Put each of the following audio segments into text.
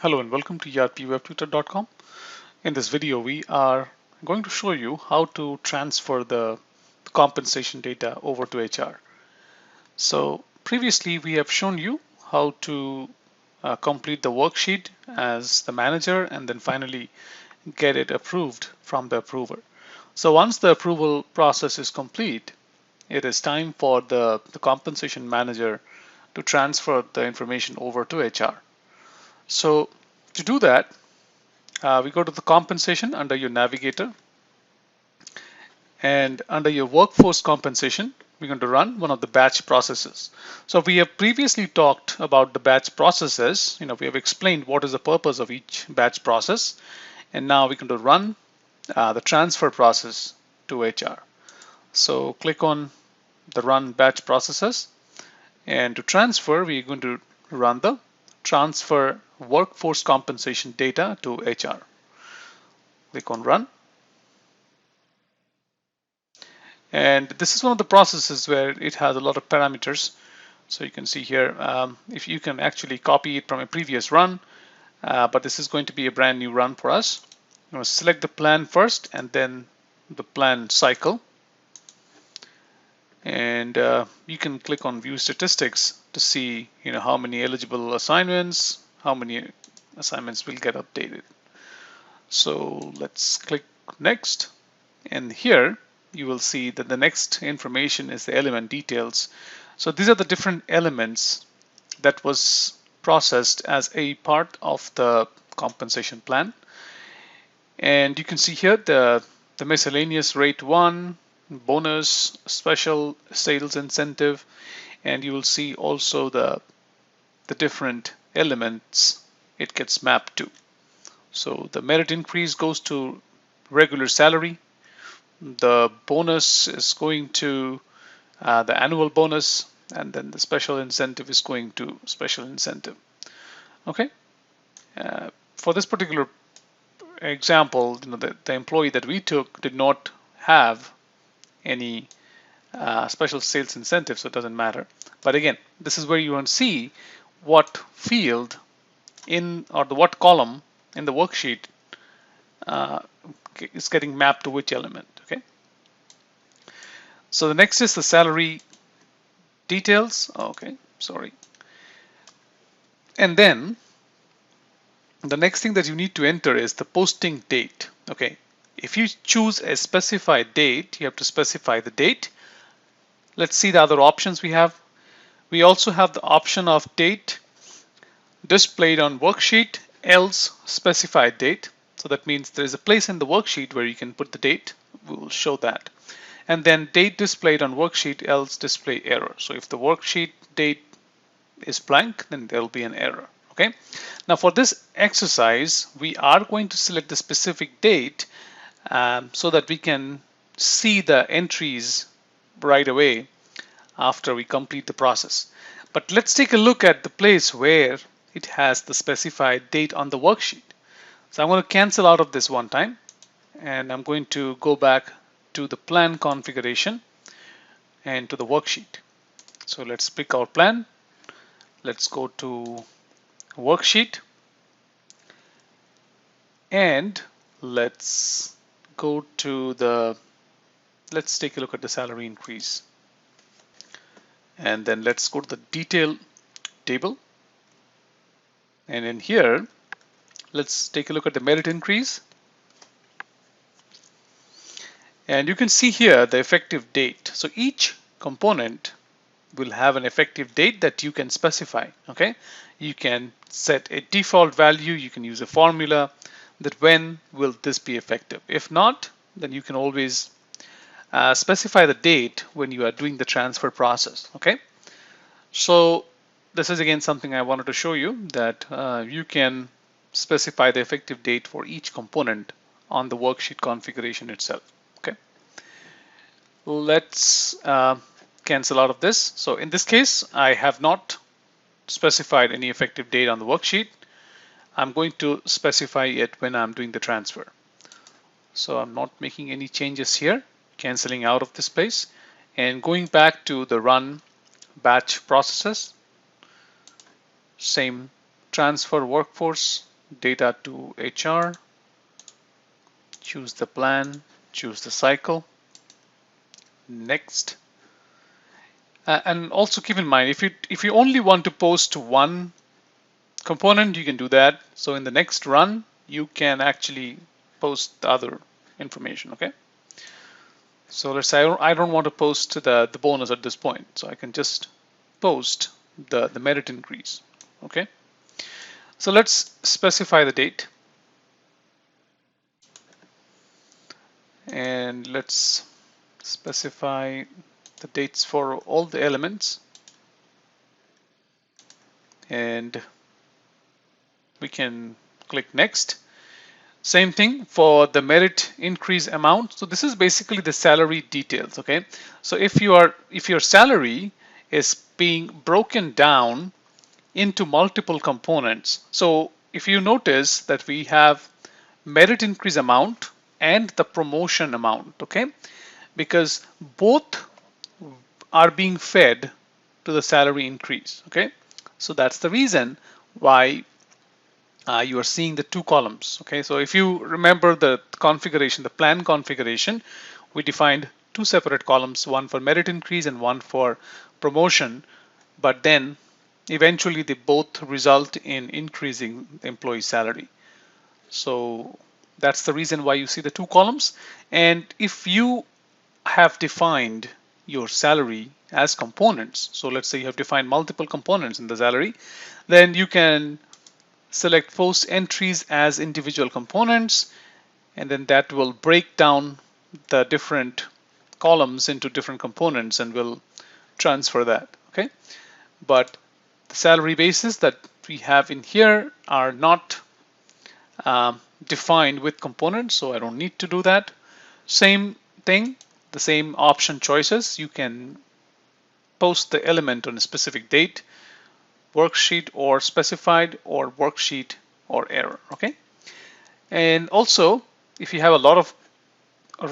Hello and welcome to erpwebtutor.com. In this video, we are going to show you how to transfer the compensation data over to HR. So previously, we have shown you how to complete the worksheet as the manager and then finally get it approved from the approver. So once the approval process is complete, it is time for the compensation manager to transfer the information over to HR. So to do that, we go to the compensation under your navigator, and under your workforce compensation, we're going to run one of the batch processes. So we have previously talked about the batch processes. We have explained what is the purpose of each batch process, and now we're going to run the transfer process to HR. So click on the run batch processes, and to transfer, we're going to run the transfer workforce compensation data to HR. Click on run. And this is one of the processes where it has a lot of parameters. So you can see here, if you can actually copy it from a previous run, but this is going to be a brand new run for us. Select the plan first and then the plan cycle. And you can click on view statistics to see how many eligible assignments, how many assignments will get updated. So let's click next, and here you will see that the next information is the element details. So these are the different elements that was processed as a part of the compensation plan. And you can see here the miscellaneous rate 1, bonus, special sales incentive, and you will see also the different elements it gets mapped to. So the merit increase goes to regular salary. The bonus is going to the annual bonus, and then the special incentive is going to special incentive. Okay. For this particular example, the employee that we took did not have any special sales incentive, so it doesn't matter. But again, this is where you want to see what field in or what column in the worksheet is getting mapped to which element. Okay. So the next is the salary details. Okay, sorry. And then the next thing that you need to enter is the posting date. Okay, if you choose a specified date, you have to specify the date. Let's see the other options we have. We also have the option of date displayed on worksheet, else specified date. So that means there is a place in the worksheet where you can put the date. We will show that. And then date displayed on worksheet, else display error. So if the worksheet date is blank, then there will be an error. Okay. Now for this exercise, we are going to select the specific date so that we can see the entries right away after we complete the process. But let's take a look at the place where it has the specified date on the worksheet. So I'm going to cancel out of this one time, and I'm going to go back to the plan configuration and to the worksheet. So let's pick our plan. Let's go to worksheet, and let's go to let's take a look at the salary increase. And then let's go to the detail table. And in here, let's take a look at the merit increase. And you can see here the effective date. So each component will have an effective date that you can specify. Okay, you can set a default value. You can use a formula that when will this be effective. If not, then you can always specify the date when you are doing the transfer process. Okay, so this is again something I wanted to show you, that you can specify the effective date for each component on the worksheet configuration itself. Okay, let's cancel out of this. So in this case, I have not specified any effective date on the worksheet. I'm going to specify it when I'm doing the transfer. So I'm not making any changes here, canceling out of this place and going back to the run batch processes. Same transfer workforce data to HR, choose the plan, choose the cycle, next. And also keep in mind, if you only want to post one component, you can do that. So in the next run, you can actually post the other information. Okay. So let's say I don't want to post the bonus at this point, so I can just post the merit increase. Okay. So let's specify the date, and let's specify the dates for all the elements, and we can click next. Same thing for the merit increase amount. So this is basically the salary details. Okay. So if your salary is being broken down into multiple components. So if you notice that we have merit increase amount and the promotion amount. Okay. Because both are being fed to the salary increase. Okay. So that's the reason why you are seeing the two columns. Okay, so if you remember the configuration, the plan configuration, we defined two separate columns, one for merit increase and one for promotion, but then eventually they both result in increasing the employee salary. So that's the reason why you see the two columns. And if you have defined your salary as components, so let's say you have defined multiple components in the salary, then you can select post entries as individual components, and then that will break down the different columns into different components and will transfer that. Okay, but the salary basis that we have in here are not defined with components, so I don't need to do that. Same thing, the same option choices. You can post the element on a specific date, worksheet or specified, or worksheet or error. Okay. And also, if you have a lot of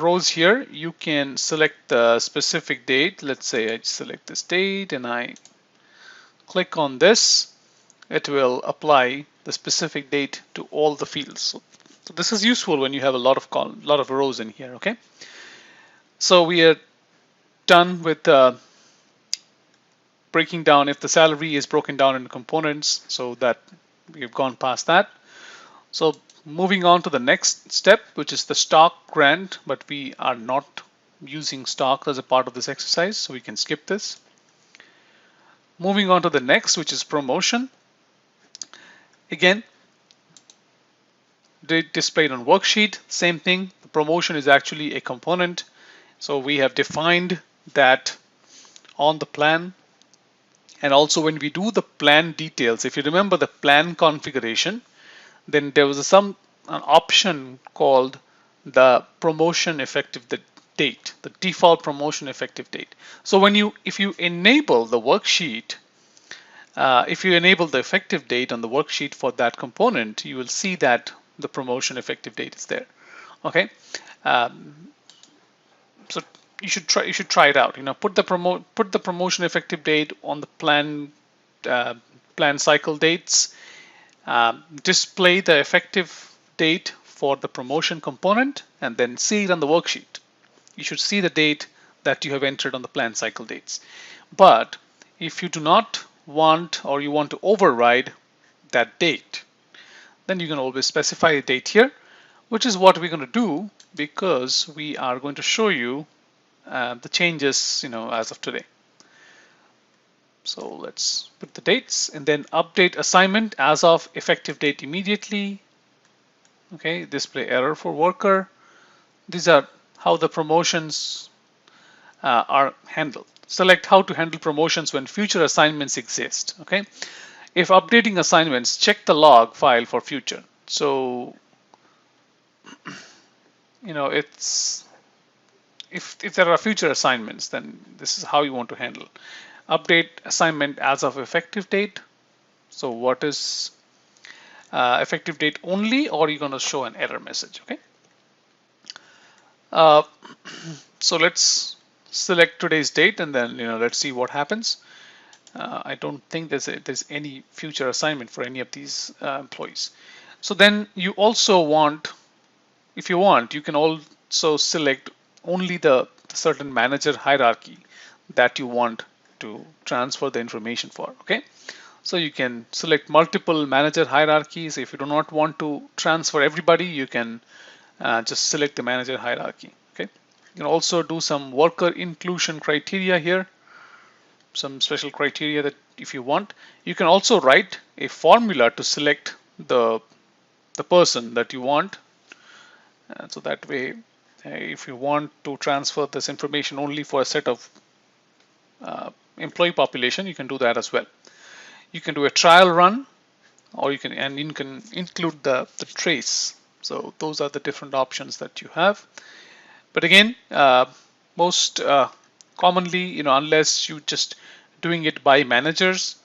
rows here, you can select the specific date. Let's say I select this date and I click on this. It will apply the specific date to all the fields. So this is useful when you have a lot of rows in here. Okay. So we are done with breaking down if the salary is broken down into components, so that we've gone past that. So moving on to the next step, which is the stock grant, but we are not using stock as a part of this exercise, so we can skip this. Moving on to the next, which is promotion. Again, displayed on worksheet, same thing. The promotion is actually a component. So we have defined that on the plan. And also when we do the plan details, if you remember the plan configuration, then there was an option called the promotion effective date, the default promotion effective date. So if you enable the worksheet, if you enable the effective date on the worksheet for that component, you will see that the promotion effective date is there. Okay, so you should try it out. Put the promotion effective date on the plan cycle dates. Display the effective date for the promotion component, and then see it on the worksheet. You should see the date that you have entered on the plan cycle dates. But if you do not want, or you want to override that date, then you can always specify a date here, which is what we're going to do, because we are going to show you the changes as of today. So let's put the dates and then update assignment as of effective date immediately. Okay, display error for worker. These are how the promotions are handled. Select how to handle promotions when future assignments exist. Okay, if updating assignments, check the log file for future. So it's if there are future assignments, then this is how you want to handle. Update assignment as of effective date. So what is effective date only, or you're going to show an error message. Okay. So let's select today's date, and then let's see what happens. I don't think there's any future assignment for any of these employees. So then you also want, if you want, you can also select only the certain manager hierarchy that you want to transfer the information for. Okay, so you can select multiple manager hierarchies. If you do not want to transfer everybody, you can just select the manager hierarchy. Okay, you can also do some worker inclusion criteria here, some special criteria that if you want. You can also write a formula to select the person that you want. So that way, if you want to transfer this information only for a set of employee population, you can do that as well. You can do a trial run, or you can include the trace. So those are the different options that you have. But again, most commonly, unless you just doing it by managers,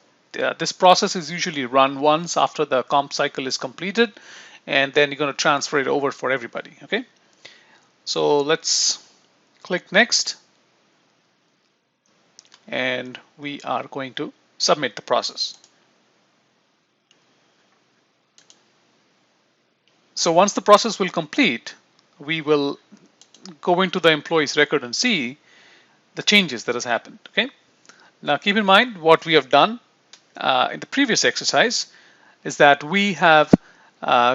this process is usually run once after the comp cycle is completed, and then you're going to transfer it over for everybody. Okay, so let's click next, and we are going to submit the process. So once the process will complete, we will go into the employee's record and see the changes that has happened. Okay. Now keep in mind what we have done in the previous exercise is that we have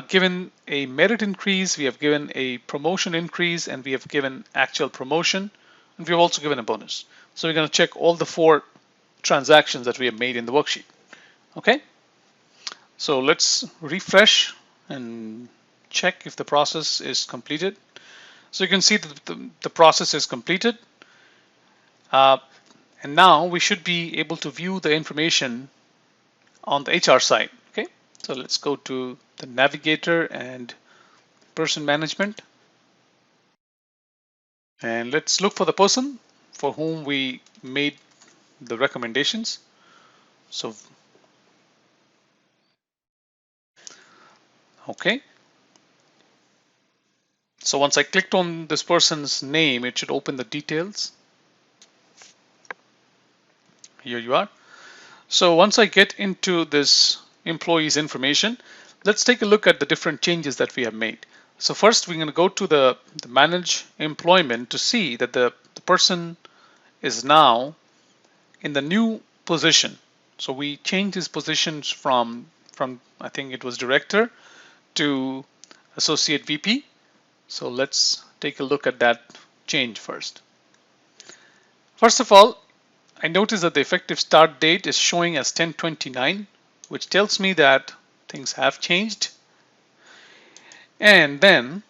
given a merit increase, we have given a promotion increase, and we have given actual promotion, and we have also given a bonus. So we're going to check all the 4 transactions that we have made in the worksheet. Okay, so let's refresh and check if the process is completed. So you can see that the process is completed. And now we should be able to view the information on the HR side. Okay, so let's go to the navigator and person management. And let's look for the person for whom we made the recommendations. So, okay. So once I clicked on this person's name, it should open the details. Here you are. So once I get into this employee's information, let's take a look at the different changes that we have made. So first, we're going to go to the manage employment to see that the person is now in the new position. So we changed his positions from I think it was director to associate VP. So let's take a look at that change first. First of all, I notice that the effective start date is showing as 10/29, which tells me that things have changed. And then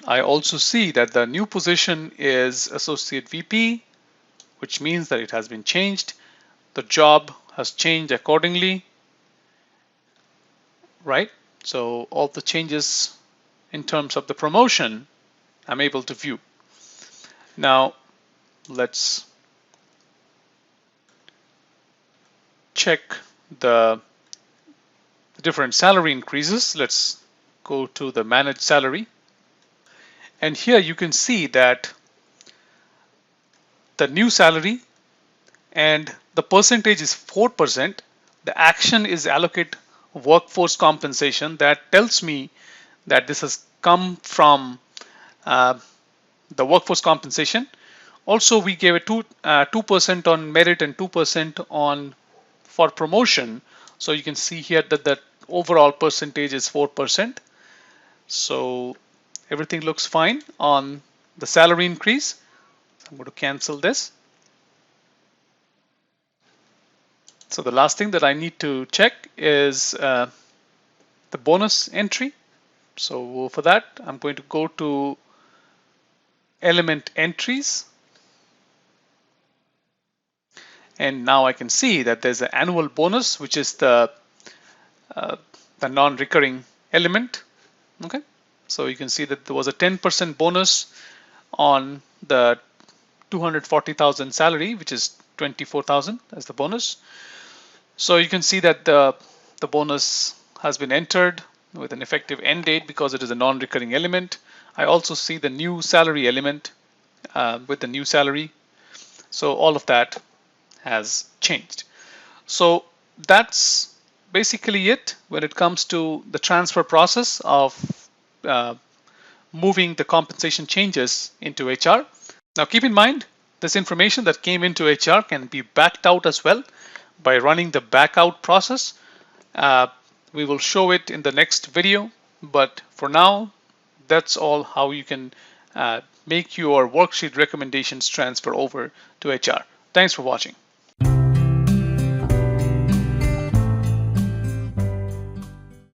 I also see that the new position is associate VP, which means that it has been changed. The job has changed accordingly, right? So all the changes in terms of the promotion, I'm able to view. Now, let's check the different salary increases. Let's go to the managed salary. And here you can see that the new salary and the percentage is 4%. The action is allocate workforce compensation. That tells me that this has come from the workforce compensation. Also, we gave a 2% on merit and 2% on for promotion. So you can see here that the overall percentage is 4%. So everything looks fine on the salary increase. I'm going to cancel this. So the last thing that I need to check is the bonus entry. So for that, I'm going to go to element entries. And now I can see that there's an annual bonus, which is the non-recurring element. Okay, so you can see that there was a 10% bonus on the 240,000 salary, which is 24,000 as the bonus. So you can see that the bonus has been entered with an effective end date because it is a non-recurring element. I also see the new salary element with the new salary. So all of that has changed. So that's basically it when it comes to the transfer process of uh, moving the compensation changes into HR. Now keep in mind, this information that came into HR can be backed out as well by running the backout process. Uh, we will show it in the next video, but for now, that's all how you can make your worksheet recommendations transfer over to HR. Thanks for watching.